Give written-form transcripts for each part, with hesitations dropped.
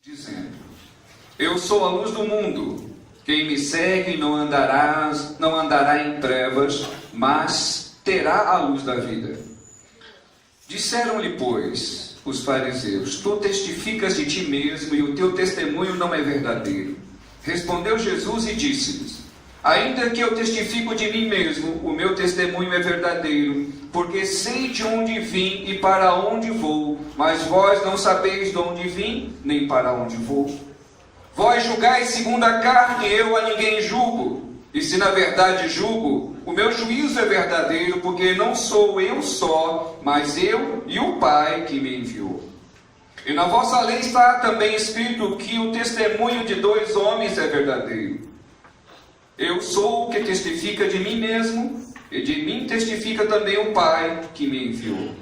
dizendo: Eu sou a luz do mundo. Quem me segue não andará em trevas, mas terá a luz da vida. Disseram-lhe, pois, os fariseus: Tu testificas de ti mesmo e o teu testemunho não é verdadeiro. Respondeu Jesus e disse-lhes: Ainda que eu testifico de mim mesmo, o meu testemunho é verdadeiro, porque sei de onde vim e para onde vou, mas vós não sabeis de onde vim, nem para onde vou. Vós julgais segundo a carne, eu a ninguém julgo. E se na verdade julgo, o meu juízo é verdadeiro, porque não sou eu só, mas eu e o Pai que me enviou. E na vossa lei está também escrito que o testemunho de dois homens é verdadeiro. Eu sou o que testifica de mim mesmo, e de mim testifica também o Pai que me enviou.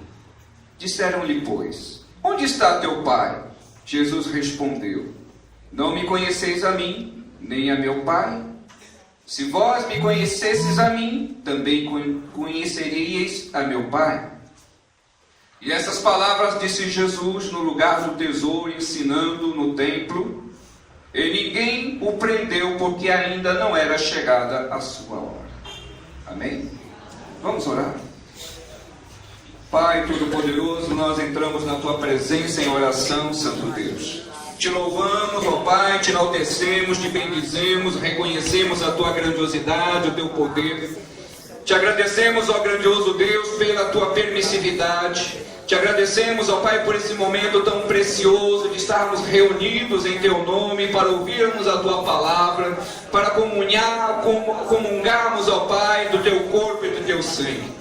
Disseram-lhe, pois: Onde está teu Pai? Jesus respondeu: Não me conheceis a mim, nem a meu Pai? Se vós me conhecesseis a mim, também conheceríeis a meu Pai. E essas palavras disse Jesus no lugar do tesouro, ensinando no templo, e ninguém o prendeu, porque ainda não era chegada a sua hora. Amém? Vamos orar? Pai Todo-Poderoso, nós entramos na Tua presença em oração, Santo Deus. Te louvamos, ó Pai, te enaltecemos, te bendizemos, reconhecemos a Tua grandiosidade, o Teu poder. Te agradecemos, ó grandioso Deus, pela Tua permissividade. Te agradecemos, ó Pai, por esse momento tão precioso de estarmos reunidos em Teu nome para ouvirmos a Tua palavra, para comungarmos, ó Pai, do Teu corpo e do Teu sangue.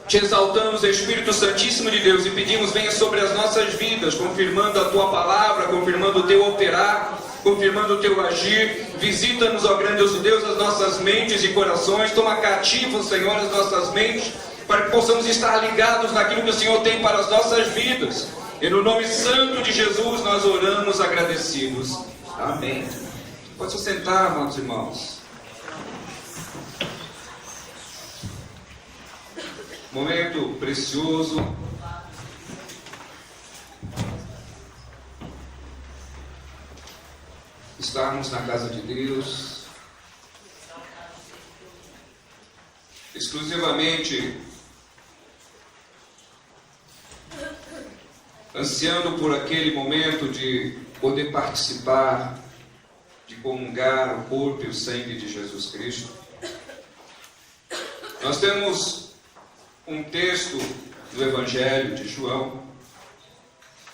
Te exaltamos, Espírito Santíssimo de Deus, e pedimos: venha sobre as nossas vidas, confirmando a Tua palavra, confirmando o Teu operar, confirmando o Teu agir. Visita-nos, ó grandioso Deus, as nossas mentes e corações. Toma cativo, Senhor, as nossas mentes, para que possamos estar ligados naquilo que o Senhor tem para as nossas vidas. E no nome santo de Jesus nós oramos agradecidos. Amém. Pode se sentar, amados irmãos. Momento precioso. Estarmos na casa de Deus, exclusivamente ansiando por aquele momento de poder participar, de comungar o corpo e o sangue de Jesus Cristo. Nós temos um texto do Evangelho de João,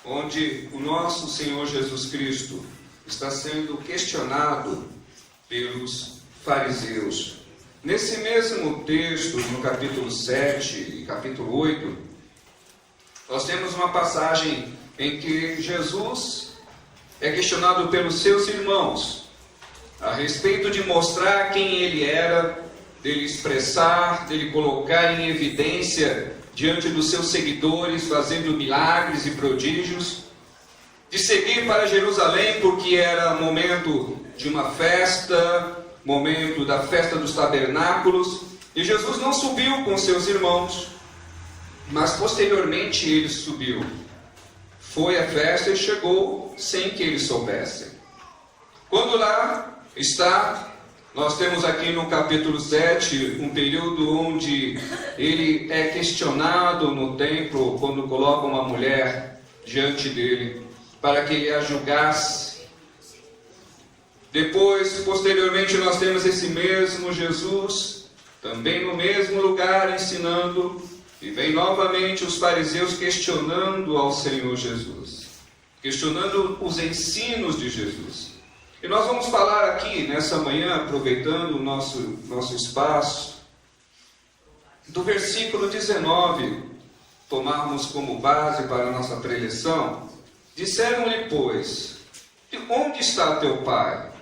onde o nosso Senhor Jesus Cristo está sendo questionado pelos fariseus. Nesse mesmo texto, no capítulo 7 e capítulo 8, nós temos uma passagem em que Jesus é questionado pelos seus irmãos a respeito de mostrar quem ele era, dele expressar, dele colocar em evidência diante dos seus seguidores, fazendo milagres e prodígios, de seguir para Jerusalém, porque era momento de uma festa, momento da festa dos tabernáculos, e Jesus não subiu com seus irmãos, mas posteriormente ele subiu. Foi à festa e chegou sem que eles soubessem. Quando lá está, nós temos aqui no capítulo 7 um período onde ele é questionado no templo, quando coloca uma mulher diante dele, para que ele a julgasse. Depois, posteriormente, nós temos esse mesmo Jesus, também no mesmo lugar, ensinando, e vem novamente os fariseus questionando ao Senhor Jesus, questionando os ensinos de Jesus. E nós vamos falar aqui, nessa manhã, aproveitando o nosso espaço, do versículo 19, tomarmos como base para a nossa preleção. Disseram-lhe, pois: Onde está teu Pai?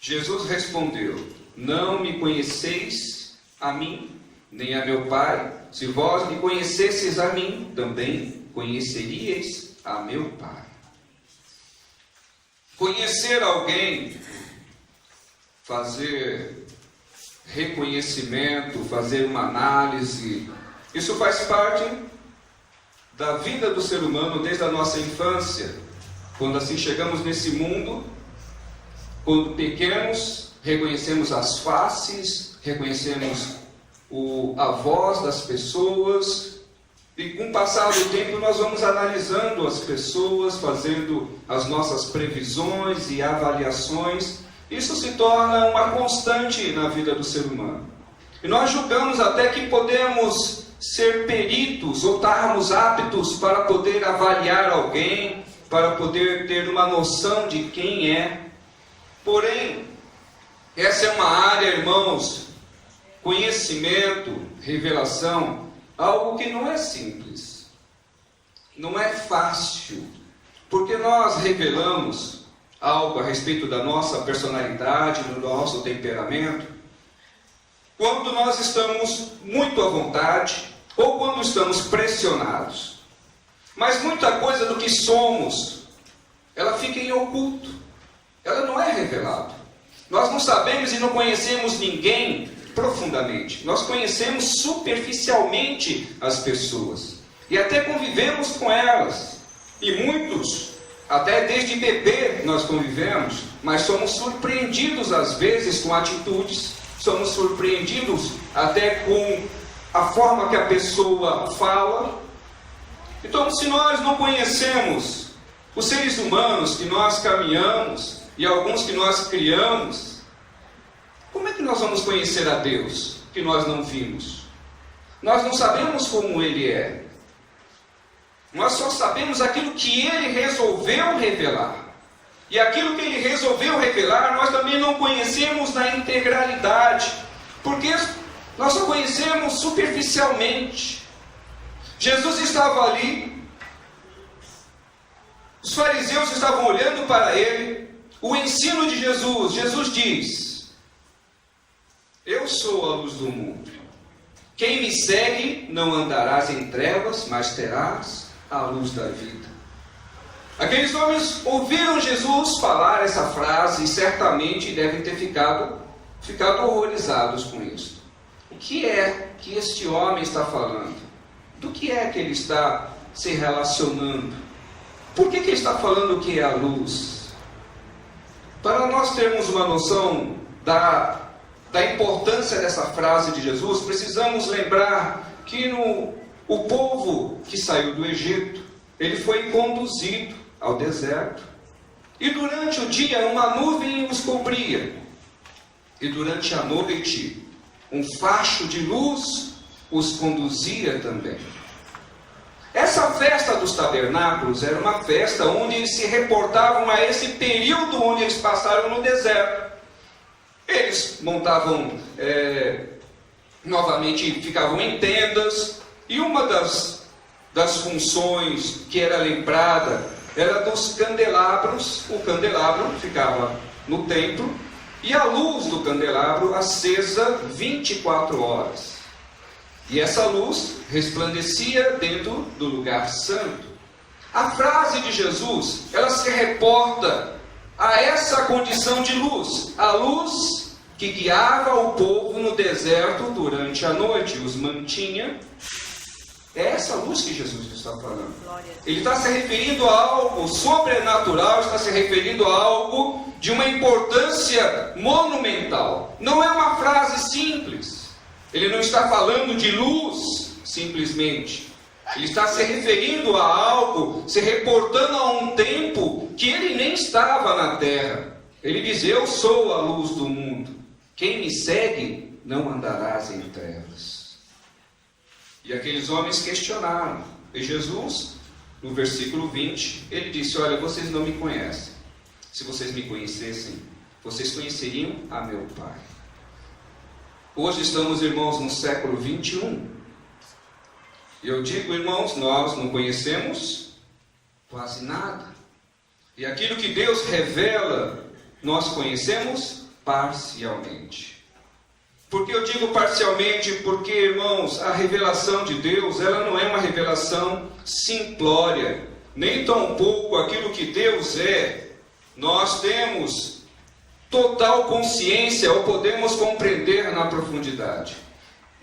Jesus respondeu: Não me conheceis a mim, nem a meu Pai. Se vós me conhecesseis a mim, também conheceríeis a meu Pai. Conhecer alguém, fazer reconhecimento, fazer uma análise, isso faz parte da vida do ser humano desde a nossa infância. Quando assim chegamos nesse mundo, quando pequenos, reconhecemos as faces, reconhecemos a voz das pessoas, e com o passar do tempo nós vamos analisando as pessoas, fazendo as nossas previsões e avaliações. Isso se torna uma constante na vida do ser humano. E nós julgamos até que podemos ser peritos ou estarmos aptos para poder avaliar alguém, para poder ter uma noção de quem é. Porém, essa é uma área, irmãos, conhecimento, revelação, algo que não é simples, não é fácil, porque nós revelamos algo a respeito da nossa personalidade, do nosso temperamento, quando nós estamos muito à vontade ou quando estamos pressionados. Mas muita coisa do que somos, ela fica em oculto, ela não é revelada. Nós não sabemos e não conhecemos ninguém profundamente. Nós conhecemos superficialmente as pessoas e até convivemos com elas. E muitos, até desde bebê nós convivemos, mas somos surpreendidos às vezes com atitudes, somos surpreendidos até com a forma que a pessoa fala. Então, se nós não conhecemos os seres humanos que nós caminhamos e alguns que nós criamos, como é que nós vamos conhecer a Deus que nós não vimos? Nós não sabemos como Ele é. Nós só sabemos aquilo que Ele resolveu revelar. E aquilo que Ele resolveu revelar, nós também não conhecemos na integralidade, porque nós só conhecemos superficialmente. Jesus estava ali, os fariseus estavam olhando para Ele, o ensino de Jesus. Jesus diz: eu sou a luz do mundo. Quem me segue não andarás em trevas, mas terás a luz da vida. Aqueles homens ouviram Jesus falar essa frase e certamente devem ter ficado horrorizados com isso. O que é que este homem está falando? Do que é que ele está se relacionando? Por que ele está falando que é a luz? Para nós termos uma noção da importância dessa frase de Jesus, precisamos lembrar que o povo que saiu do Egito, ele foi conduzido ao deserto, e durante o dia uma nuvem os cobria, e durante a noite um facho de luz os conduzia também. Essa festa dos tabernáculos era uma festa onde eles se reportavam a esse período onde eles passaram no deserto. Eles montavam, novamente ficavam em tendas, e uma das funções que era lembrada era dos candelabros. O candelabro ficava no templo e a luz do candelabro acesa 24 horas. E essa luz resplandecia dentro do lugar santo. A frase de Jesus, ela se reporta a essa condição de luz, a luz que guiava o povo no deserto durante a noite, os mantinha. É essa luz que Jesus está falando. Ele está se referindo a algo sobrenatural, está se referindo a algo de uma importância monumental. Não é uma frase simples. Ele não está falando de luz simplesmente. Ele está se referindo a algo, se reportando a um tempo que ele nem estava na terra. Ele diz: eu sou a luz do mundo. Quem me segue não andarás em trevas. E aqueles homens questionaram. E Jesus, no versículo 20, ele disse: olha, vocês não me conhecem. Se vocês me conhecessem, vocês conheceriam a meu Pai. Hoje estamos, irmãos, no século 21. E eu digo, irmãos, nós não conhecemos quase nada. E aquilo que Deus revela, nós conhecemos parcialmente. Por que eu digo parcialmente? Porque, irmãos, a revelação de Deus, ela não é uma revelação simplória, nem tampouco aquilo que Deus é. Nós temos total consciência ou podemos compreender na profundidade.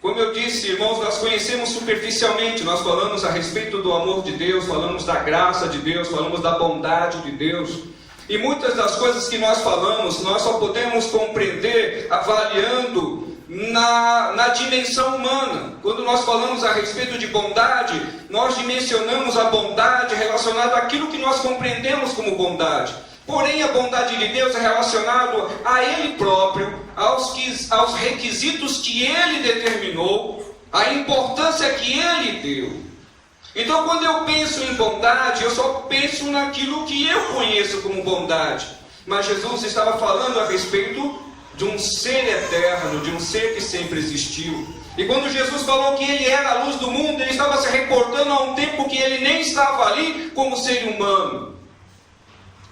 Como eu disse, irmãos, nós conhecemos superficialmente, nós falamos a respeito do amor de Deus, falamos da graça de Deus, falamos da bondade de Deus. E muitas das coisas que nós falamos, nós só podemos compreender avaliando na dimensão humana. Quando nós falamos a respeito de bondade, nós dimensionamos a bondade relacionada àquilo que nós compreendemos como bondade. Porém, a bondade de Deus é relacionada a Ele próprio, aos requisitos que Ele determinou, à importância que Ele deu. Então, quando eu penso em bondade, eu só penso naquilo que eu conheço como bondade. Mas Jesus estava falando a respeito de um ser eterno, de um ser que sempre existiu. E quando Jesus falou que Ele era a luz do mundo, Ele estava se reportando a um tempo que Ele nem estava ali como ser humano.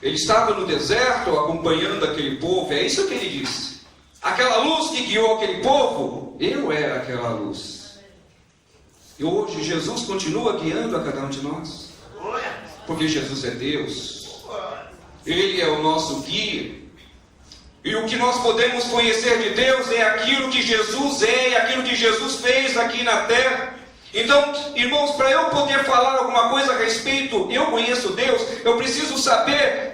Ele estava no deserto acompanhando aquele povo, é isso que Ele disse. Aquela luz que guiou aquele povo, eu era aquela luz. E hoje Jesus continua guiando a cada um de nós. Porque Jesus é Deus. Ele é o nosso guia. E o que nós podemos conhecer de Deus é aquilo que Jesus é e aquilo que Jesus fez aqui na terra. Então, irmãos, para eu poder falar alguma coisa a respeito, eu conheço Deus, eu preciso saber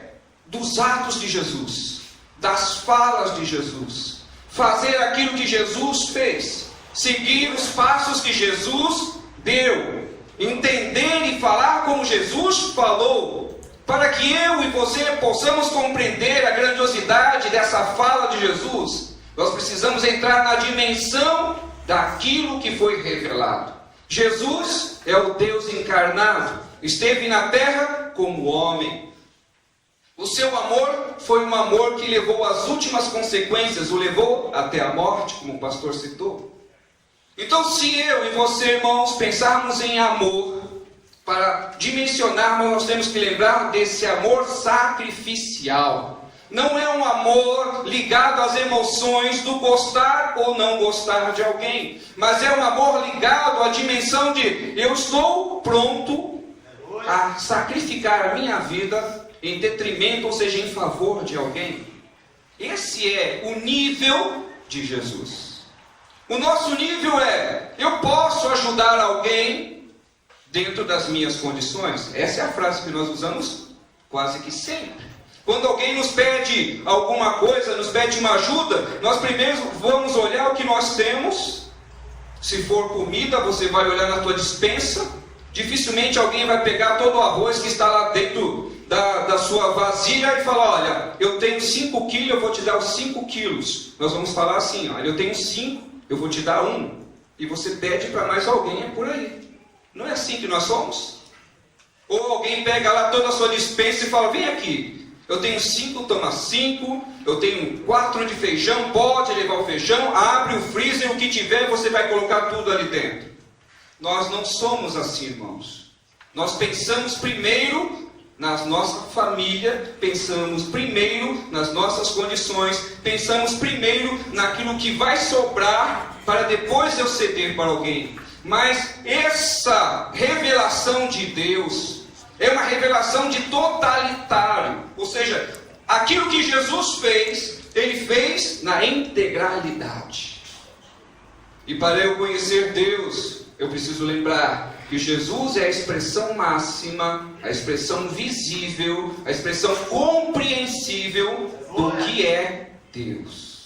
dos atos de Jesus, das falas de Jesus, fazer aquilo que Jesus fez, seguir os passos que Jesus deu, entender e falar como Jesus falou, para que eu e você possamos compreender a grandiosidade dessa fala de Jesus. Nós precisamos entrar na dimensão daquilo que foi revelado. Jesus é o Deus encarnado, esteve na terra como homem. O seu amor foi um amor que levou às últimas consequências, o levou até a morte, como o pastor citou. Então, se eu e você, irmãos, pensarmos em amor, para dimensionarmos, nós temos que lembrar desse amor sacrificial. Não é um amor ligado às emoções do gostar ou não gostar de alguém, mas é um amor ligado à dimensão de eu estou pronto a sacrificar a minha vida em detrimento, ou seja, em favor de alguém. Esse é o nível de Jesus. O nosso nível é, eu posso ajudar alguém dentro das minhas condições. Essa é a frase que nós usamos quase que sempre. Quando alguém nos pede alguma coisa, nos pede uma ajuda, nós primeiro vamos olhar o que nós temos. Se for comida, você vai olhar na tua despensa. Dificilmente alguém vai pegar todo o arroz que está lá dentro da sua vasilha e falar, olha, eu tenho 5 quilos, eu vou te dar os 5 quilos. Nós vamos falar assim, olha, eu tenho 5, eu vou te dar 1. E você pede para mais alguém, é por aí. Não é assim que nós somos? Ou alguém pega lá toda a sua despensa e fala, vem aqui, eu tenho 5, toma 5, eu tenho 4 de feijão, pode levar o feijão, abre o freezer, o que tiver, você vai colocar tudo ali dentro. Nós não somos assim, irmãos. Nós pensamos primeiro na nossa família, pensamos primeiro nas nossas condições, pensamos primeiro naquilo que vai sobrar para depois eu ceder para alguém. Mas essa revelação de Deus é uma revelação de totalitário, ou seja, aquilo que Jesus fez, Ele fez na integralidade. E para eu conhecer Deus, eu preciso lembrar que Jesus é a expressão máxima, a expressão visível, a expressão compreensível do que é Deus.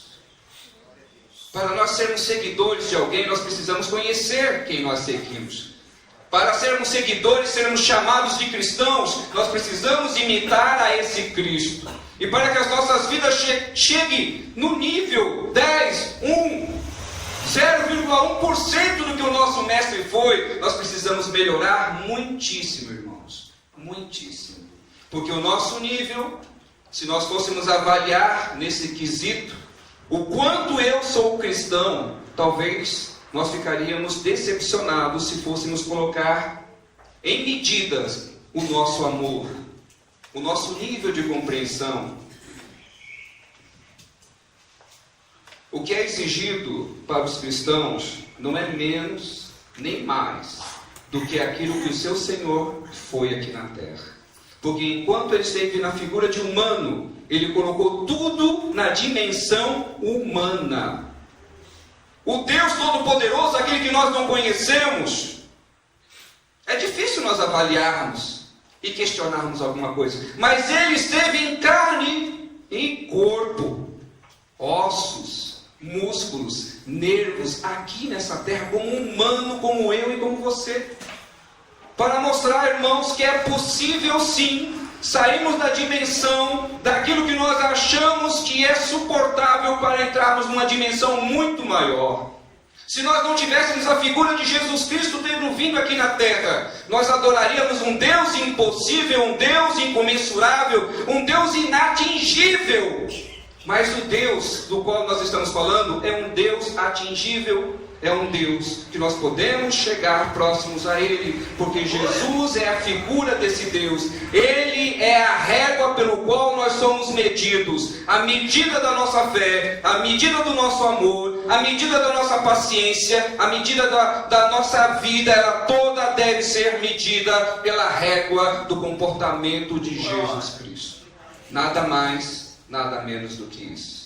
Para nós sermos seguidores de alguém, nós precisamos conhecer quem nós seguimos. Para sermos seguidores, sermos chamados de cristãos, nós precisamos imitar a esse Cristo. E para que as nossas vidas cheguem no nível 10, 0,1% do que o nosso mestre foi, nós precisamos melhorar muitíssimo, irmãos. Muitíssimo. Porque o nosso nível, se nós fôssemos avaliar nesse quesito, o quanto eu sou cristão, talvez nós ficaríamos decepcionados se fôssemos colocar em medidas o nosso amor, o nosso nível de compreensão. O que é exigido para os cristãos não é menos nem mais do que aquilo que o seu Senhor foi aqui na terra. Porque enquanto Ele esteve na figura de humano, Ele colocou tudo na dimensão humana. o Deus Todo-Poderoso, aquele que nós não conhecemos, é difícil nós avaliarmos e questionarmos alguma coisa. Mas Ele esteve em carne e corpo, ossos, músculos, nervos, aqui nessa terra, como humano, como eu e como você. Para mostrar, irmãos, que é possível sim sairmos da dimensão daquilo que nós achamos que é suportável para entrarmos numa dimensão muito maior. Se nós não tivéssemos a figura de Jesus Cristo tendo vindo aqui na terra, nós adoraríamos um Deus impossível, um Deus incomensurável, um Deus inatingível. Mas o Deus do qual nós estamos falando é um Deus atingível, é um Deus que nós podemos chegar próximos a Ele, porque Jesus é a figura desse Deus. Ele é a régua pelo qual nós somos medidos. A medida da nossa fé, a medida do nosso amor, a medida da nossa paciência, a medida da nossa vida, ela toda deve ser medida pela régua do comportamento de Jesus Cristo. Nada mais, nada menos do que isso.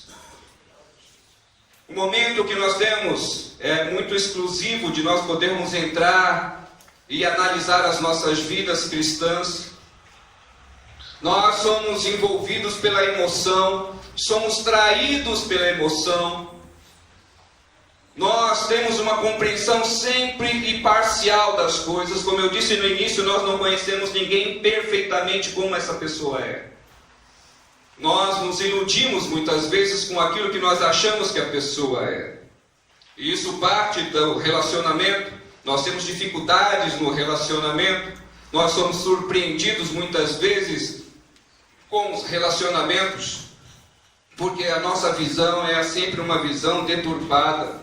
O momento que nós temos é muito exclusivo de nós podermos entrar e analisar as nossas vidas cristãs. Nós somos envolvidos pela emoção, somos traídos pela emoção. Nós temos uma compreensão sempre imparcial das coisas. Como eu disse no início, nós não conhecemos ninguém perfeitamente como essa pessoa é. Nós nos iludimos muitas vezes com aquilo que nós achamos que a pessoa é. E isso parte do relacionamento. Nós temos dificuldades no relacionamento. Nós somos surpreendidos muitas vezes com os relacionamentos, porque a nossa visão é sempre uma visão deturpada.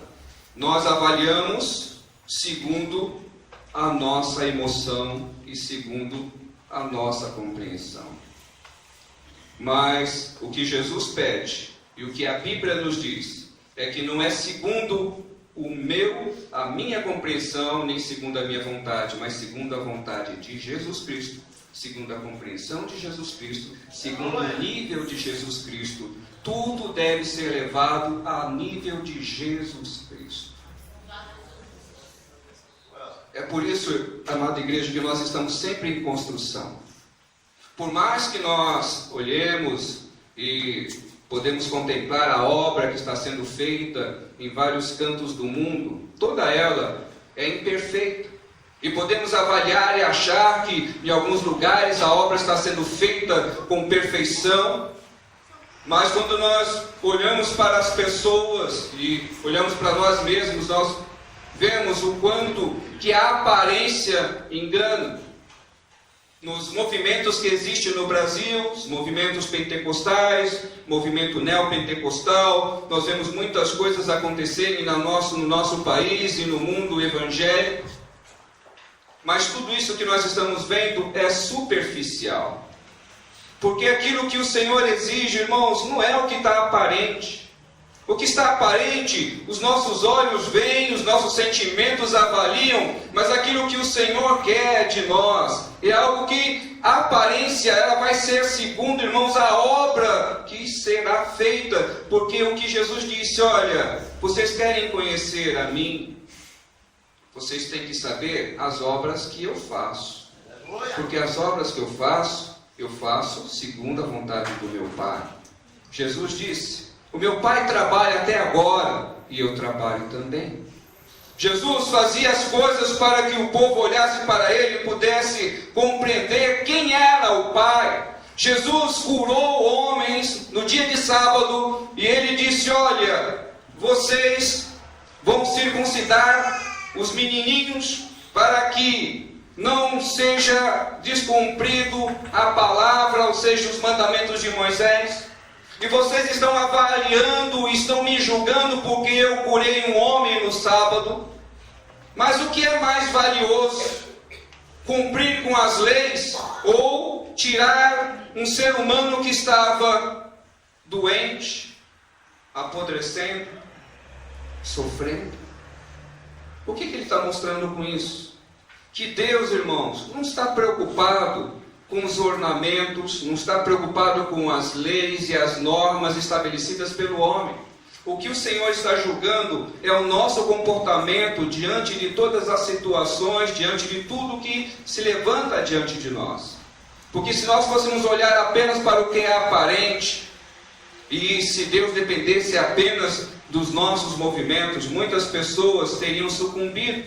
Nós avaliamos segundo a nossa emoção e segundo a nossa compreensão. Mas o que Jesus pede e o que a Bíblia nos diz é que não é segundo a minha compreensão, nem segundo a minha vontade, mas segundo a vontade de Jesus Cristo, segundo a compreensão de Jesus Cristo, segundo o nível de Jesus Cristo. Tudo deve ser levado a nível de Jesus Cristo. É por isso, amada igreja, que nós estamos sempre em construção. Por mais que nós olhemos e podemos contemplar a obra que está sendo feita em vários cantos do mundo, toda ela é imperfeita. E podemos avaliar e achar que em alguns lugares a obra está sendo feita com perfeição. Mas quando nós olhamos para as pessoas e olhamos para nós mesmos, nós vemos o quanto que a aparência engana. Nos movimentos que existem no Brasil, os movimentos pentecostais, movimento neopentecostal, nós vemos muitas coisas acontecerem no nosso país e no mundo evangélico. Mas tudo isso que nós estamos vendo é superficial. Porque aquilo que o Senhor exige, irmãos, não é o que está aparente. O que está aparente, os nossos olhos veem, os nossos sentimentos avaliam, mas aquilo que o Senhor quer de nós é algo que a aparência ela vai ser segundo, irmãos, a obra que será feita. Porque o que Jesus disse, olha, vocês querem conhecer a mim, vocês têm que saber as obras que eu faço. Porque as obras que eu faço segundo a vontade do meu Pai. Jesus disse, o meu Pai trabalha até agora e eu trabalho também. Jesus fazia as coisas para que o povo olhasse para Ele e pudesse compreender quem era o Pai. Jesus curou homens no dia de sábado e Ele disse, olha, vocês vão circuncidar os menininhos para que não seja descumprido a palavra, ou seja, os mandamentos de Moisés. E vocês estão avaliando, estão me julgando porque eu curei um homem no sábado. Mas o que é mais valioso? Cumprir com as leis ou tirar um ser humano que estava doente, apodrecendo, sofrendo? O que ele está mostrando com isso? Que Deus, irmãos, não está preocupado com os ornamentos, não está preocupado com as leis e as normas estabelecidas pelo homem. O que o Senhor está julgando é o nosso comportamento diante de todas as situações, diante de tudo que se levanta diante de nós. Porque se nós fôssemos olhar apenas para o que é aparente, e se Deus dependesse apenas dos nossos movimentos, muitas pessoas teriam sucumbido.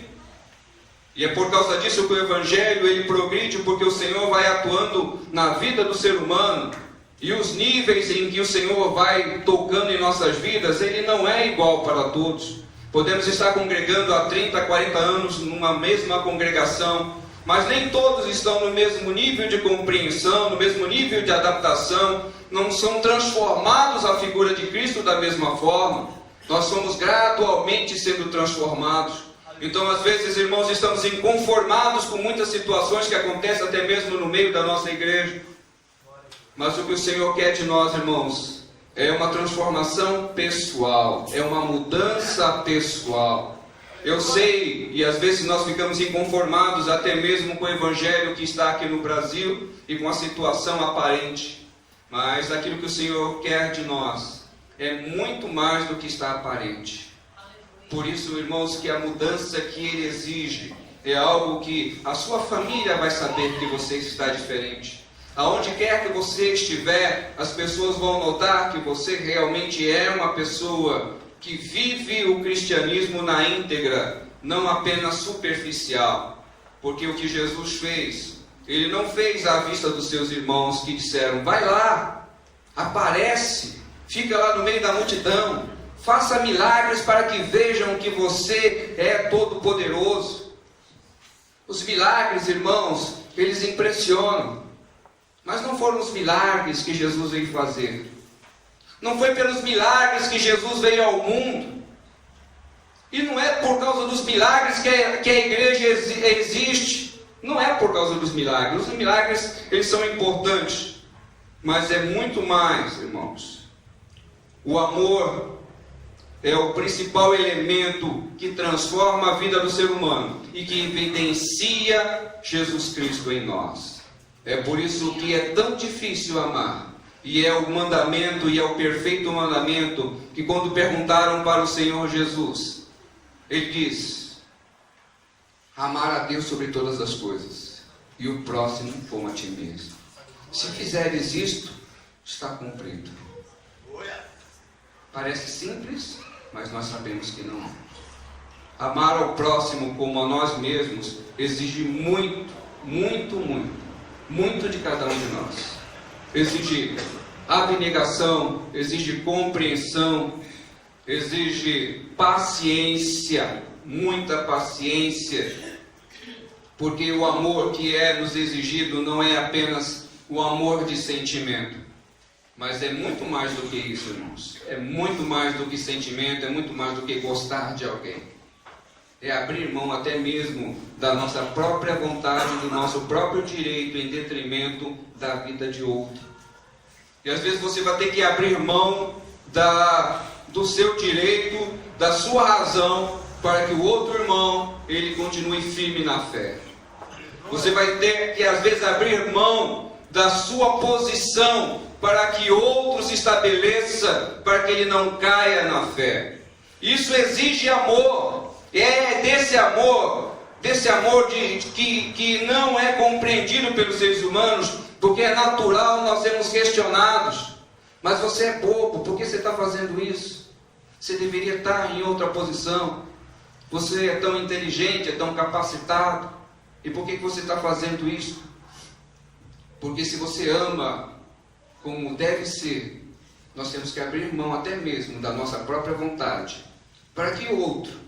E é por causa disso que o Evangelho ele progride, porque o Senhor vai atuando na vida do ser humano. E os níveis em que o Senhor vai tocando em nossas vidas, ele não é igual para todos. Podemos estar congregando há 30, 40 anos numa mesma congregação, mas nem todos estão no mesmo nível de compreensão, no mesmo nível de adaptação, não são transformados à figura de Cristo da mesma forma. Nós somos gradualmente sendo transformados. Então, às vezes, irmãos, estamos inconformados com muitas situações que acontecem até mesmo no meio da nossa igreja. Mas o que o Senhor quer de nós, irmãos, é uma transformação pessoal, é uma mudança pessoal. Eu sei, e às vezes nós ficamos inconformados até mesmo com o Evangelho que está aqui no Brasil e com a situação aparente. Mas aquilo que o Senhor quer de nós é muito mais do que está aparente. Por isso, irmãos, que a mudança que Ele exige é algo que a sua família vai saber que você está diferente. Aonde quer que você estiver, as pessoas vão notar que você realmente é uma pessoa que vive o cristianismo na íntegra, não apenas superficial. Porque o que Jesus fez, Ele não fez à vista dos seus irmãos que disseram, vai lá, aparece, fica lá no meio da multidão, faça milagres para que vejam que você é todo poderoso. Os milagres, irmãos, eles impressionam. Mas não foram os milagres que Jesus veio fazer. Não foi pelos milagres que Jesus veio ao mundo. E não é por causa dos milagres que a igreja existe. Não é por causa dos milagres. Os milagres, eles são importantes. Mas é muito mais, irmãos. O amor é o principal elemento que transforma a vida do ser humano e que evidencia Jesus Cristo em nós. É por isso que é tão difícil amar. E é o mandamento, e é o perfeito mandamento, que quando perguntaram para o Senhor Jesus, Ele diz, amar a Deus sobre todas as coisas, e o próximo como a ti mesmo. Se fizeres isto, está cumprido. Parece simples, mas nós sabemos que não é. Amar ao próximo como a nós mesmos exige muito, muito, muito. Muito de cada um de nós. Exige abnegação, exige compreensão, exige paciência, muita paciência, porque o amor que é nos exigido não é apenas o amor de sentimento, mas é muito mais do que isso, irmãos. É muito mais do que sentimento, é muito mais do que gostar de alguém. É abrir mão até mesmo da nossa própria vontade, do nosso próprio direito em detrimento da vida de outro. E às vezes você vai ter que abrir mão do seu direito, da sua razão, para que o outro irmão, ele continue firme na fé. Você vai ter que às vezes abrir mão da sua posição, para que outro se estabeleça, para que ele não caia na fé. Isso exige amor. É desse amor que não é compreendido pelos seres humanos, porque é natural nós sermos questionados. Mas você é bobo, por que você está fazendo isso? Você deveria estar em outra posição. Você é tão inteligente, é tão capacitado, e por que você está fazendo isso? Porque se você ama como deve ser, nós temos que abrir mão até mesmo da nossa própria vontade, para que o outro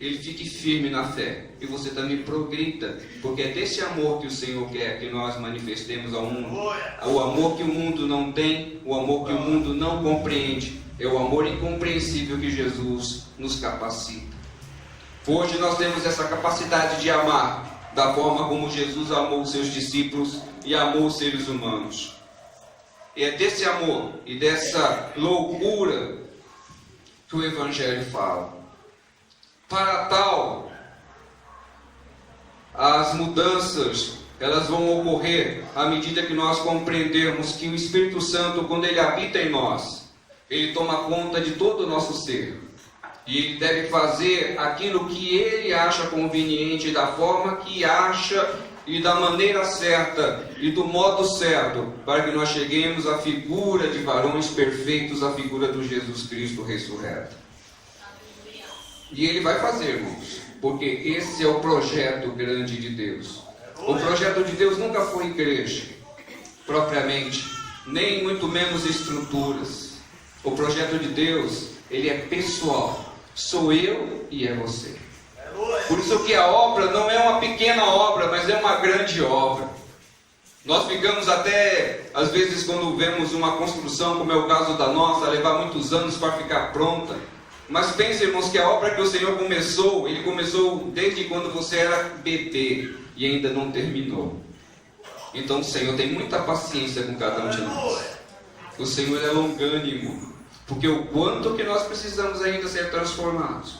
ele fique firme na fé, e você também progrida, porque é desse amor que o Senhor quer que nós manifestemos ao mundo. O amor que o mundo não tem, o amor que o mundo não compreende, é o amor incompreensível que Jesus nos capacita. Hoje nós temos essa capacidade de amar, da forma como Jesus amou os seus discípulos e amou os seres humanos. E é desse amor e dessa loucura que o Evangelho fala. Para tal, as mudanças, elas vão ocorrer à medida que nós compreendermos que o Espírito Santo, quando ele habita em nós, Ele toma conta de todo o nosso ser. E Ele deve fazer aquilo que Ele acha conveniente, da forma que acha e da maneira certa e do modo certo, para que nós cheguemos à figura de varões perfeitos, à figura do Jesus Cristo ressurreto. E Ele vai fazer, irmãos, porque esse é o projeto grande de Deus. O projeto de Deus nunca foi igreja, propriamente, nem muito menos estruturas. O projeto de Deus, ele é pessoal. Sou eu e é você. Por isso que a obra não é uma pequena obra, mas é uma grande obra. Nós ficamos até, às vezes, quando vemos uma construção, como é o caso da nossa, levar muitos anos para ficar pronta. Mas pense, irmãos, que a obra que o Senhor começou, Ele começou desde quando você era bebê e ainda não terminou. Então o Senhor tem muita paciência com cada um de nós. O Senhor é longânimo, porque o quanto que nós precisamos ainda ser transformados,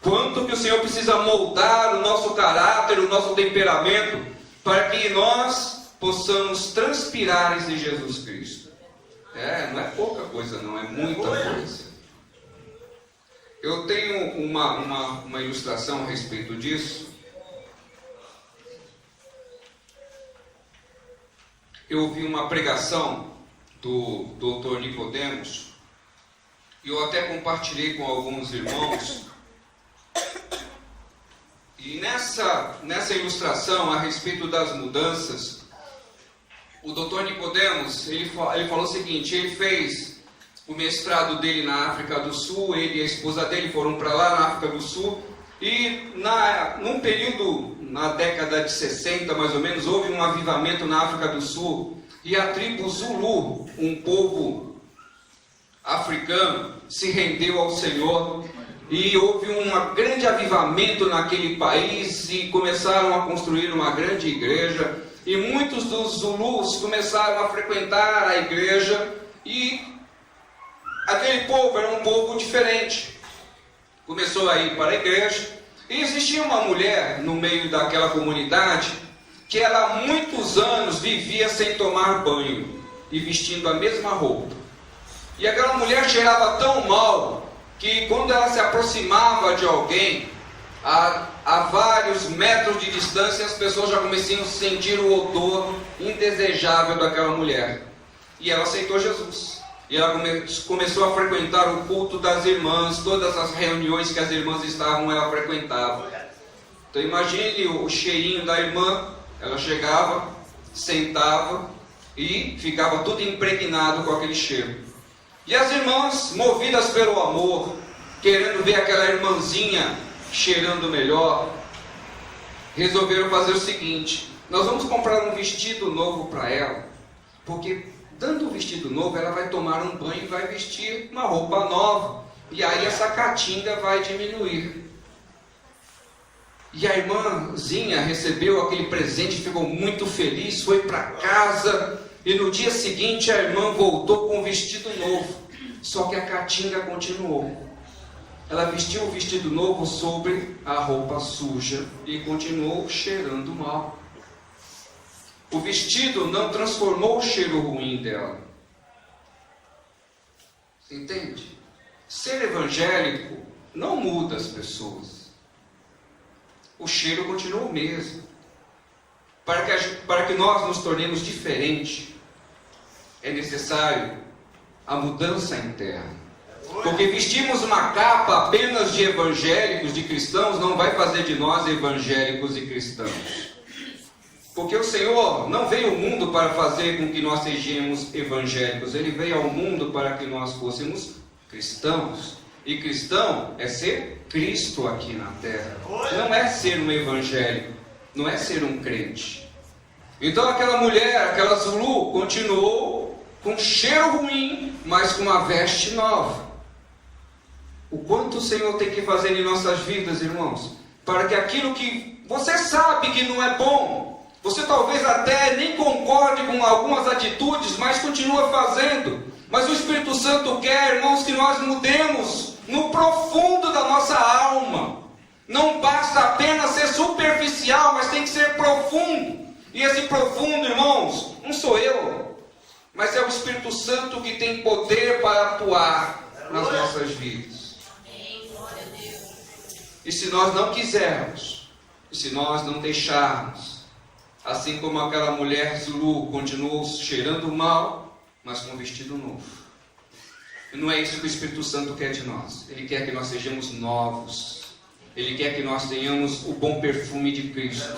quanto que o Senhor precisa moldar o nosso caráter, o nosso temperamento, para que nós possamos transpirar esse Jesus Cristo. Não é pouca coisa não, é muita coisa. Eu tenho uma ilustração a respeito disso. Eu ouvi uma pregação do Dr. Nicodemos, e eu até compartilhei com alguns irmãos. E nessa ilustração a respeito das mudanças, o Dr. Nicodemos, ele falou o seguinte: ele fez o mestrado dele na África do Sul, ele e a esposa dele foram para lá na África do Sul, e num período, na década de 60 mais ou menos, houve um avivamento na África do Sul, e a tribo Zulu, um povo africano, se rendeu ao Senhor, e houve um grande avivamento naquele país, e começaram a construir uma grande igreja, e muitos dos Zulus começaram a frequentar a igreja, e aquele povo era um povo diferente. Começou a ir para a igreja, e existia uma mulher no meio daquela comunidade que ela há muitos anos vivia sem tomar banho e vestindo a mesma roupa. E aquela mulher cheirava tão mal que quando ela se aproximava de alguém, a vários metros de distância, as pessoas já começavam a sentir o odor indesejável daquela mulher. E ela aceitou Jesus. E ela começou a frequentar o culto das irmãs, todas as reuniões que as irmãs estavam, ela frequentava. Então imagine o cheirinho da irmã. Ela chegava, sentava e ficava tudo impregnado com aquele cheiro. E as irmãs, movidas pelo amor, querendo ver aquela irmãzinha cheirando melhor, resolveram fazer o seguinte: nós vamos comprar um vestido novo para ela, porque dando um vestido novo, ela vai tomar um banho e vai vestir uma roupa nova, e aí essa catinga vai diminuir. E a irmãzinha recebeu aquele presente, ficou muito feliz, foi para casa, e no dia seguinte a irmã voltou com um vestido novo, só que a catinga continuou. Ela vestiu o vestido novo sobre a roupa suja e continuou cheirando mal. O vestido não transformou o cheiro ruim dela. Você entende? Ser evangélico não muda as pessoas. O cheiro continua o mesmo. Para que nós nos tornemos diferentes, é necessário a mudança interna. Porque vestimos uma capa apenas de evangélicos, de cristãos, não vai fazer de nós evangélicos e cristãos. Porque o Senhor não veio ao mundo para fazer com que nós sejamos evangélicos. Ele veio ao mundo para que nós fôssemos cristãos. E cristão é ser Cristo aqui na terra. Não é ser um evangélico. Não é ser um crente. Então aquela mulher, aquela Zulu, continuou com cheiro ruim, mas com uma veste nova. O quanto o Senhor tem que fazer em nossas vidas, irmãos, para que aquilo que você sabe que não é bom, você talvez até nem concorde com algumas atitudes, mas continua fazendo. Mas o Espírito Santo quer, irmãos, que nós mudemos no profundo da nossa alma. Não basta apenas ser superficial, mas tem que ser profundo. E esse profundo, irmãos, não sou eu, mas é o Espírito Santo que tem poder para atuar nas nossas vidas. E se nós não quisermos, e se nós não deixarmos, assim como aquela mulher Zulu continuou cheirando mal, mas com um vestido novo. E não é isso que o Espírito Santo quer de nós. Ele quer que nós sejamos novos. Ele quer que nós tenhamos o bom perfume de Cristo.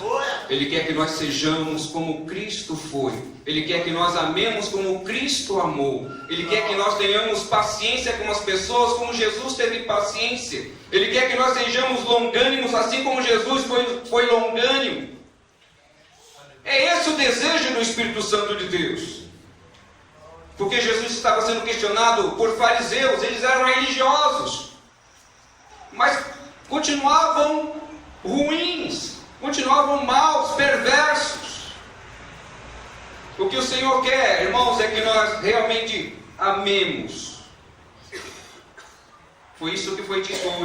Ele quer que nós sejamos como Cristo foi. Ele quer que nós amemos como Cristo amou. Ele quer que nós tenhamos paciência com as pessoas como Jesus teve paciência. Ele quer que nós sejamos longânimos assim como Jesus foi longânimo. É esse o desejo do Espírito Santo de Deus. Porque Jesus estava sendo questionado por fariseus. Eles eram religiosos, mas continuavam ruins, continuavam maus, perversos. O que o Senhor quer, irmãos, é que nós realmente amemos. Foi isso que foi dito hoje.